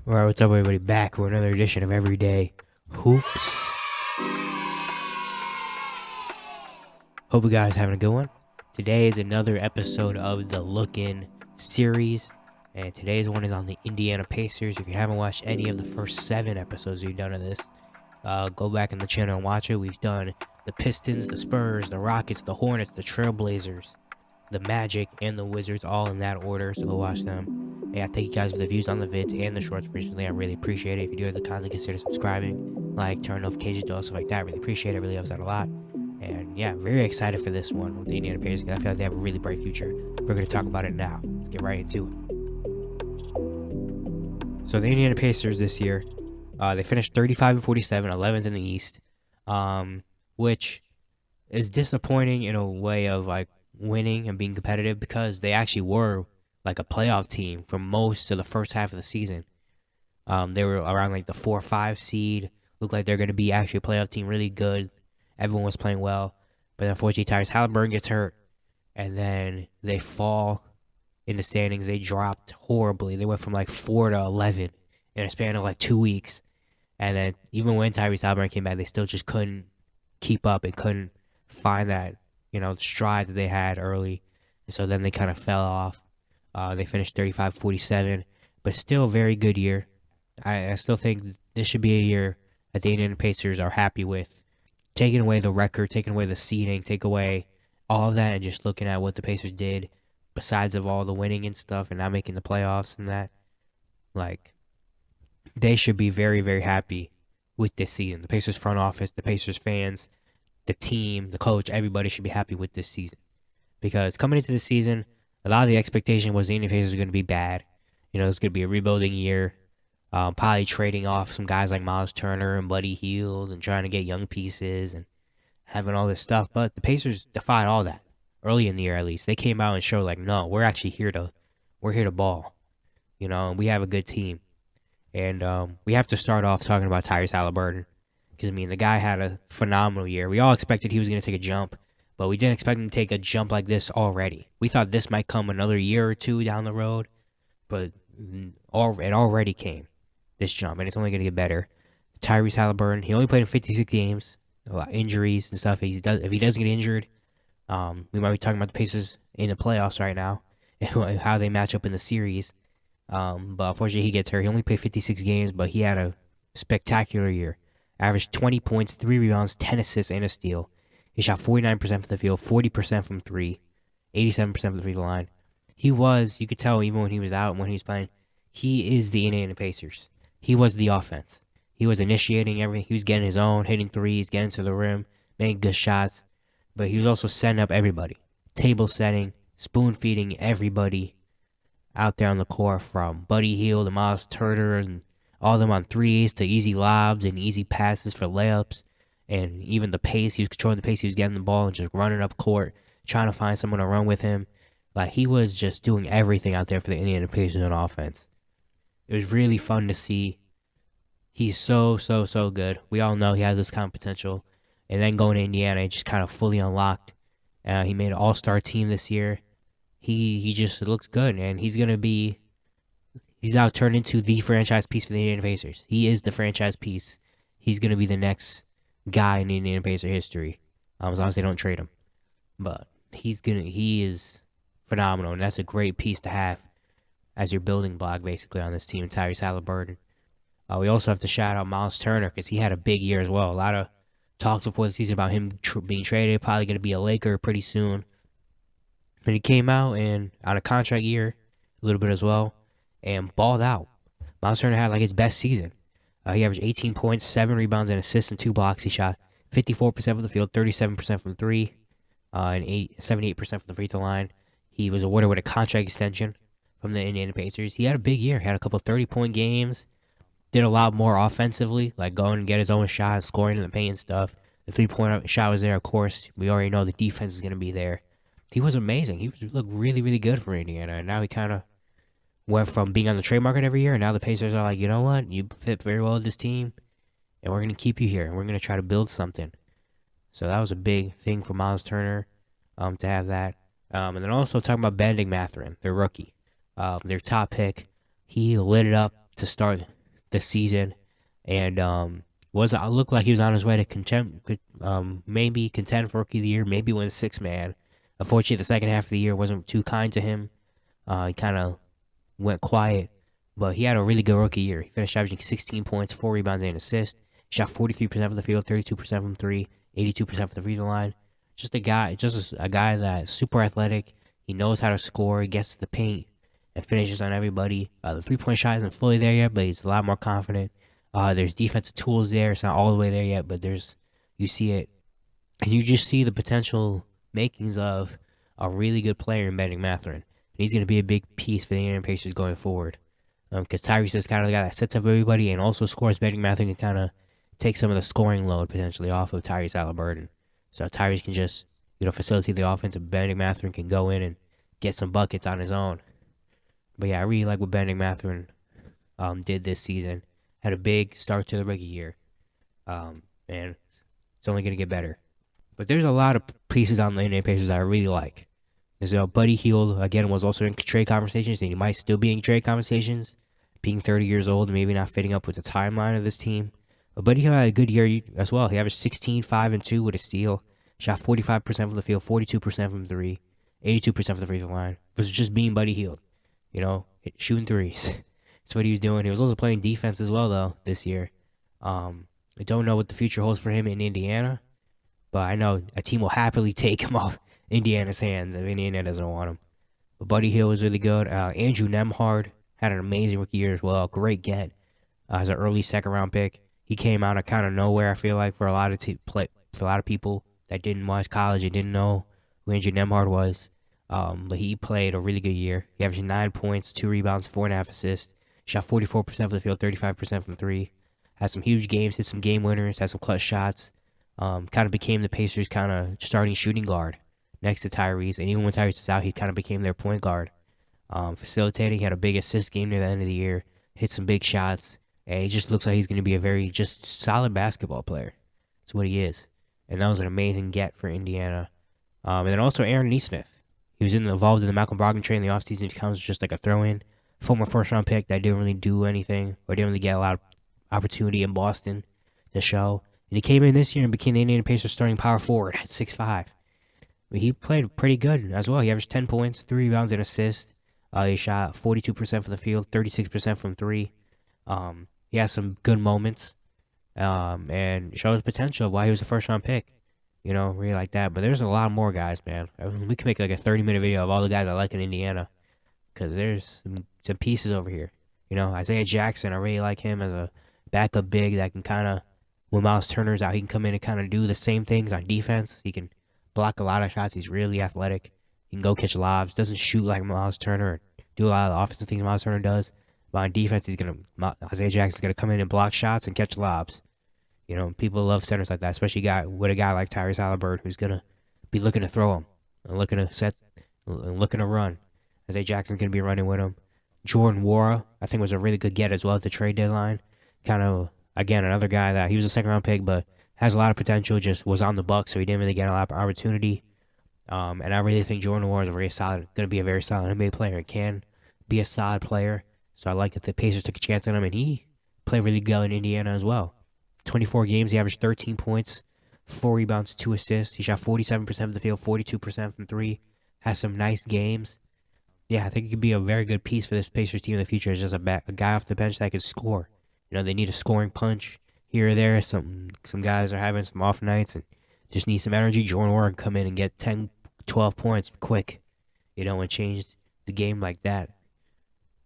Alright, what's up everybody, back for another edition of Everyday Hoops. Hope you guys having a good one. Today is another episode of the Look-In series, and today's one is on the Indiana Pacers. If you haven't watched any of the first 7 episodes we've done of this, go back in the channel and watch it. We've done the Pistons, the Spurs, the Rockets, the Hornets, the Trailblazers, the Magic, and the Wizards, all in that order, so go watch them. Yeah, thank you guys for the views on the vids and the shorts recently. I really appreciate it. If you do have the content, consider subscribing, like, turn notifications on, stuff like that. I really appreciate it. Really helps out a lot. And yeah, very excited for this one with the Indiana Pacers. I feel like they have a really bright future. We're going to talk about it now. Let's get right into it. So the Indiana Pacers this year, they finished 35-47, 11th in the East, which is disappointing in a way of like winning and being competitive, because they actually were like a playoff team for most of the first half of the season. They were around like the 4 or 5 seed. Looked like they're going to be actually a playoff team, really good. Everyone was playing well, but unfortunately, Tyrese Halliburton gets hurt, and then they fall in the standings. They dropped horribly. They went from like 4 to 11 in a span of like 2 weeks, and then even when Tyrese Halliburton came back, they still just couldn't keep up and couldn't find that stride that they had early, and so then they kind of fell off. They finished 35-47, but still a very good year. I still think this should be a year that the Indiana Pacers are happy with. Taking away the record, taking away the seeding, take away all of that, and just looking at what the Pacers did, besides of all the winning and stuff, and not making the playoffs and that, like, they should be very, very happy with this season. The Pacers front office, the Pacers fans, the team, the coach, everybody should be happy with this season. Because coming into the season, a lot of the expectation was the Indiana Pacers are going to be bad. It's going to be a rebuilding year. Probably trading off some guys like Miles Turner and Buddy Hield and trying to get young pieces and having all this stuff. But the Pacers defied all that early in the year, at least. They came out and showed like, no, we're actually here to ball. And we have a good team. And we have to start off talking about Tyrese Halliburton, because the guy had a phenomenal year. We all expected he was going to take a jump, but we didn't expect him to take a jump like this already. We thought this might come another year or two down the road, but it already came, this jump, and it's only going to get better. Tyrese Halliburton, he only played in 56 games, a lot of injuries and stuff. If he doesn't get injured, we might be talking about the Pacers in the playoffs right now and how they match up in the series. But unfortunately, he gets hurt. He only played 56 games, but he had a spectacular year. Averaged 20 points, 3 rebounds, 10 assists, and a steal. He shot 49% from the field, 40% from 3, 87% from the free throw line. You could tell even when he was out and when he was playing, he is the Indiana Pacers. He was the offense. He was initiating everything. He was getting his own, hitting threes, getting to the rim, making good shots. But he was also setting up everybody. Table setting, spoon feeding everybody out there on the court, from Buddy Hield and Miles Turner and all of them on threes to easy lobs and easy passes for layups. And even the pace, he was controlling the pace. He was getting the ball and just running up court, trying to find someone to run with him. Like, he was just doing everything out there for the Indiana Pacers on offense. It was really fun to see. He's so good. We all know he has this kind of potential. And then going to Indiana, it just kind of fully unlocked. He made an all-star team this year. He just looks good, and he's now turned into the franchise piece for the Indiana Pacers. He is the franchise piece. He's going to be the next guy in Indiana Pacer history, as long as they don't trade him. But he is phenomenal, and that's a great piece to have as your building block, basically, on this team, Tyrese Halliburton. We also have to shout out Miles Turner, because he had a big year as well. A lot of talks before the season about him being traded, probably going to be a Laker pretty soon. And he came out and on a contract year, a little bit as well, and balled out. Miles Turner had like his best season. He averaged 18 points, 7 rebounds, and assists, and 2 blocks. He shot 54% from the field, 37% from 3, and 78% from the free throw line. He was awarded with a contract extension from the Indiana Pacers. He had a big year. He had a couple 30-point games. Did a lot more offensively, like going and get his own shot, scoring in the paint and stuff. The 3-point shot was there, of course. We already know the defense is going to be there. He was amazing. He looked really, really good for Indiana. And now he kind of went from being on the trade market every year, and now the Pacers are like, you know what? You fit very well with this team, and we're going to keep you here, and we're going to try to build something. So that was a big thing for Miles Turner to have that. And then also talking about Bennedict Mathurin, their rookie, their top pick. He lit it up to start the season, and was looked like he was on his way to maybe contend for Rookie of the Year, maybe win six man. Unfortunately, the second half of the year wasn't too kind to him. He kind of went quiet, but he had a really good rookie year. He finished averaging 16 points, 4 rebounds, and an assist. Shot 43% from the field, 32% from three, 82% from the free throw line. Just a guy that's super athletic. He knows how to score. He gets to the paint and finishes on everybody. The 3-point shot isn't fully there yet, but he's a lot more confident. There's defensive tools there. It's not all the way there yet, but you see it, and you just see the potential makings of a really good player in Bennedict Mathurin. And he's going to be a big piece for the Indiana Pacers going forward. Because Tyrese is kind of the guy that sets up everybody and also scores. Bennedict Mathurin can kind of take some of the scoring load potentially off of Tyrese Halliburton. So Tyrese can just, facilitate the offense, and Bennedict Mathurin can go in and get some buckets on his own. But yeah, I really like what Bennedict Mathurin did this season. Had a big start to the rookie year. And it's only going to get better. But there's a lot of pieces on the Indiana Pacers that I really like. There's Buddy Hield, again, was also in trade conversations, and he might still be in trade conversations, being 30 years old and maybe not fitting up with the timeline of this team. But Buddy Hield had a good year as well. He averaged 16, 5, and 2 with a steal. Shot 45% from the field, 42% from three, 82% from the free throw line. It was just being Buddy Hield, shooting threes. That's what he was doing. He was also playing defense as well, though, this year. I don't know what the future holds for him in Indiana, but I know a team will happily take him off Indiana's hands if Indiana doesn't want him. But Buddy Hield was really good. Andrew Nembhard had an amazing rookie year as well. Great get as an early second-round pick. He came out of kind of nowhere, I feel like, for a lot of people that didn't watch college and didn't know who Andrew Nembhard was. But he played a really good year. He averaged 9 points, 2 rebounds, 4.5 assists. Shot 44% from the field, 35% from three. Had some huge games, hit some game winners, had some clutch shots. Kind of became the Pacers' kind of starting shooting guard next to Tyrese. And even when Tyrese is out, he kind of became their point guard. Facilitating, he had a big assist game near the end of the year. Hit some big shots. And he just looks like he's going to be a very just solid basketball player. That's what he is. And that was an amazing get for Indiana. And then also Aaron Nesmith. He was involved in the Malcolm Brogdon trade in the offseason. He becomes just like a throw-in. Former first-round pick that didn't really do anything or didn't really get a lot of opportunity in Boston to show. And he came in this year and became the Indiana Pacers starting power forward at 6'5". He played pretty good as well. He averaged 10 points, 3 rebounds, and assists. He shot 42% from the field, 36% from three. He has some good moments and shows potential of why he was a first-round pick. Really like that. But there's a lot more guys, man. We can make like a 30-minute video of all the guys I like in Indiana because there's some pieces over here. Isaiah Jackson, I really like him as a backup big that can kind of, when Miles Turner's out, he can come in and kind of do the same things on defense. He can block a lot of shots. He's really athletic. He can go catch lobs. Doesn't shoot like Miles Turner or do a lot of the offensive things Miles Turner does. But on defense, Isaiah Jackson's going to come in and block shots and catch lobs. People love centers like that, especially with a guy like Tyrese Halliburton who's going to be looking to throw him and looking to set and looking to run. Isaiah Jackson's going to be running with him. Jordan Wara, I think, was a really good get as well at the trade deadline. Kind of, again, another guy that he was a second-round pick, but has a lot of potential, just was on the Bucks, so he didn't really get a lot of opportunity. And I really think Jordan Wara is going to be a very solid NBA player. He can be a solid player, so I like that the Pacers took a chance on him, and he played really good in Indiana as well. 24 games, he averaged 13 points, 4 rebounds, 2 assists. He shot 47% from the field, 42% from three. Has some nice games. Yeah, I think he could be a very good piece for this Pacers team in the future. It's just a guy off the bench that can score. They need a scoring punch here or there. Some guys are having some off nights and just need some energy. Jordan Wara can come in and get 10, 12 points quick, and change the game like that.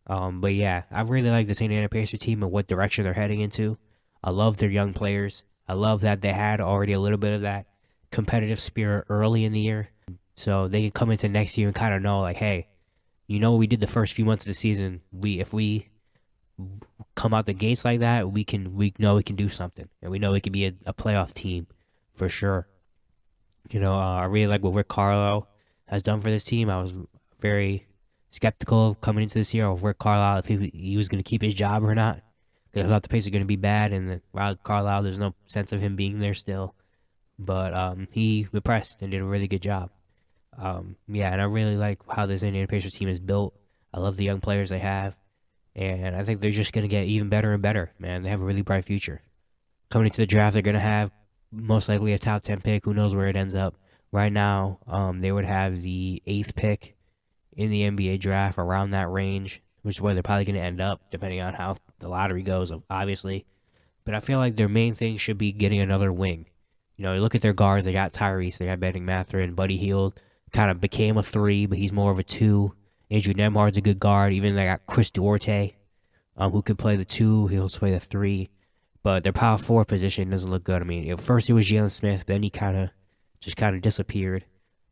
But yeah, I really like this Indiana Pacers team and what direction they're heading into. I love their young players. I love that they had already a little bit of that competitive spirit early in the year. So they can come into next year and kind of know, like, hey, what we did the first few months of the season. If we come out the gates like that, we know we can do something, and we know we can be a playoff team for sure. I really like what Rick Carlisle has done for this team. I was very skeptical of coming into this year of Rick Carlisle if he was going to keep his job or not, because I thought the Pacers were going to be bad, and Rick Carlisle, there's no sense of him being there still. But he impressed and did a really good job. And I really like how this Indiana Pacers team is built. I love the young players they have. and I think they're just gonna get even better and better. Man, they have a really bright future. Coming into the draft, they're gonna have most likely a top 10 pick. Who knows where it ends up? Right now, they would have the 8th pick in the NBA draft, around that range, which is where they're probably gonna end up, depending on how the lottery goes, obviously. But I feel like their main thing should be getting another wing. You look at their guards. They got Tyrese, they got Benning Mathurin, Buddy Hield kind of became a 3, but he's more of a 2. Andrew Nembhard's a good guard. Even they got Chris Duarte, who could play the 2. He'll also play the 3. But their power forward position doesn't look good. I mean, at first it was Jalen Smith, but then he kind of disappeared.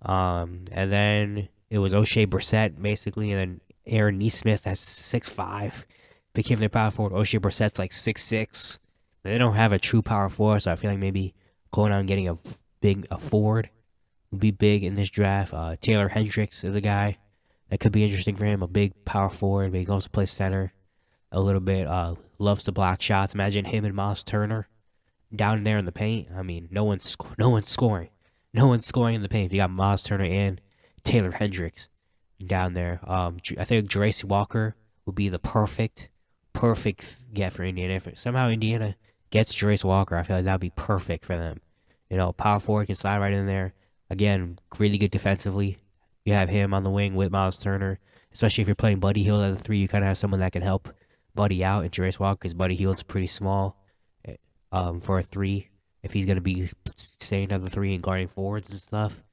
And then it was O'Shea Brissett, basically, and then Aaron Nesmith at 6'5", became their power forward. O'Shea Brissett's like 6'6". They don't have a true power forward, so I feel like maybe going out and getting a forward would be big in this draft. Taylor Hendricks is a guy that could be interesting for him, a big power forward, but he can also play center a little bit. Loves to block shots. Imagine him and Miles Turner down there in the paint. I mean, no one's scoring. No one's scoring in the paint. If you got Miles Turner and Taylor Hendricks down there, I think Jarace Walker would be the perfect get for Indiana. If somehow Indiana gets Jarace Walker, I feel like that would be perfect for them. Power forward can slide right in there. Again, really good defensively. You have him on the wing with Miles Turner, especially if you're playing Buddy Hield at the 3. You kind of have someone that can help Buddy out and Jarace Walker, because Buddy Hield's pretty small for a 3 if he's going to be staying at the 3 and guarding forwards and stuff.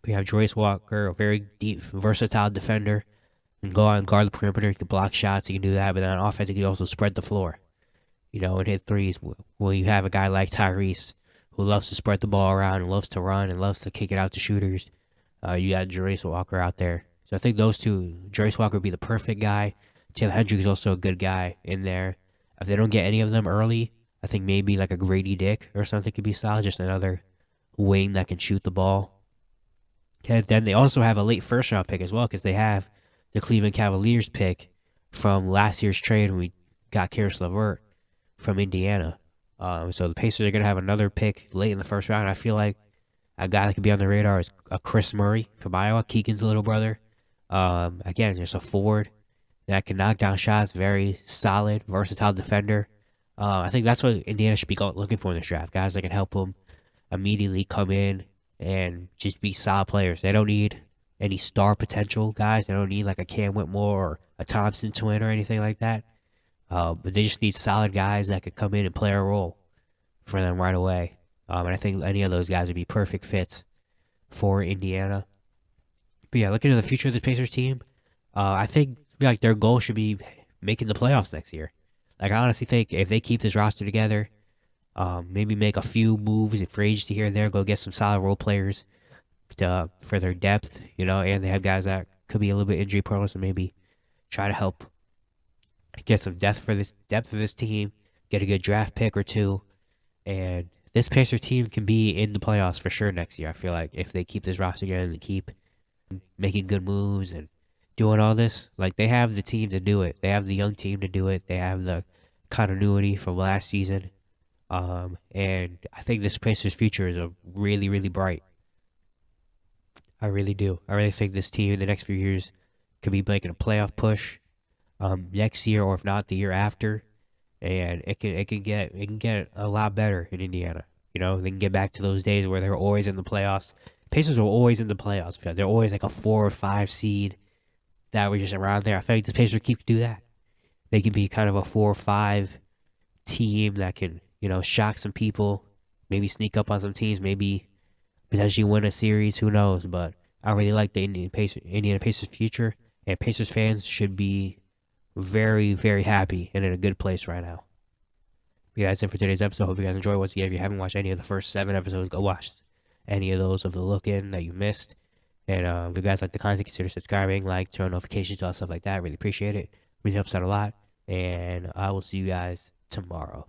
We have Jarace Walker, a very deep, versatile defender. He can go out and guard the perimeter. He can block shots. He can do that. But then on offense, he can also spread the floor, and hit threes. Well, you have a guy like Tyrese who loves to spread the ball around and loves to run and loves to kick it out to shooters. You got Jarace Walker out there. So I think those two, Jarace Walker would be the perfect guy. Taylor Hendricks is also a good guy in there. If they don't get any of them early, I think maybe like a Grady Dick or something could be solid. Just another wing that can shoot the ball. And then they also have a late first-round pick as well, because they have the Cleveland Cavaliers pick from last year's trade when we got Karis LeVert from Indiana. So the Pacers are going to have another pick late in the first round. I feel like a guy that could be on the radar is Chris Murray from Iowa, Keegan's little brother. Again, just a forward that can knock down shots, very solid, versatile defender. I think that's what Indiana should be looking for in this draft. Guys that can help them immediately come in and just be solid players. They don't need any star potential guys. They don't need like a Cam Whitmore or a Thompson twin or anything like that. But they just need solid guys that could come in and play a role for them right away. And I think any of those guys would be perfect fits for Indiana. But yeah, looking at the future of the Pacers team, I feel like their goal should be making the playoffs next year. Like, I honestly think if they keep this roster together, maybe make a few moves and free agency here and there, go get some solid role players for their depth, and they have guys that could be a little bit injury prone, so maybe try to help get some depth for this team, get a good draft pick or 2, and this Pacer team can be in the playoffs for sure next year. I feel like if they keep this roster together and keep making good moves and doing all this, like, they have the team to do it. They have the young team to do it. They have the continuity from last season. And I think this Pacers future is a really, really bright. I really do. I really think this team in the next few years could be making a playoff push next year, or if not the year after, and it can get a lot better in Indiana. They can get back to those days where they're always in the playoffs. Pacers are always in the playoffs. They're always like a 4 or 5 seed that were just around there. I feel like the Pacers keep do that. They can be kind of a 4 or 5 team that can shock some people, maybe sneak up on some teams, maybe potentially win a series. Who knows? But I really like the Indiana Pacers future, and Pacers fans should be very, very happy and in a good place right now. Yeah, that's it for today's episode. Hope you guys enjoy. Once again, if you haven't watched any of the first 7 episodes, go watch any of those of the look-in that you missed. And if you guys like the content, consider subscribing, turn on notifications, all stuff like that. I really appreciate it. Really helps out a lot. And I will see you guys tomorrow.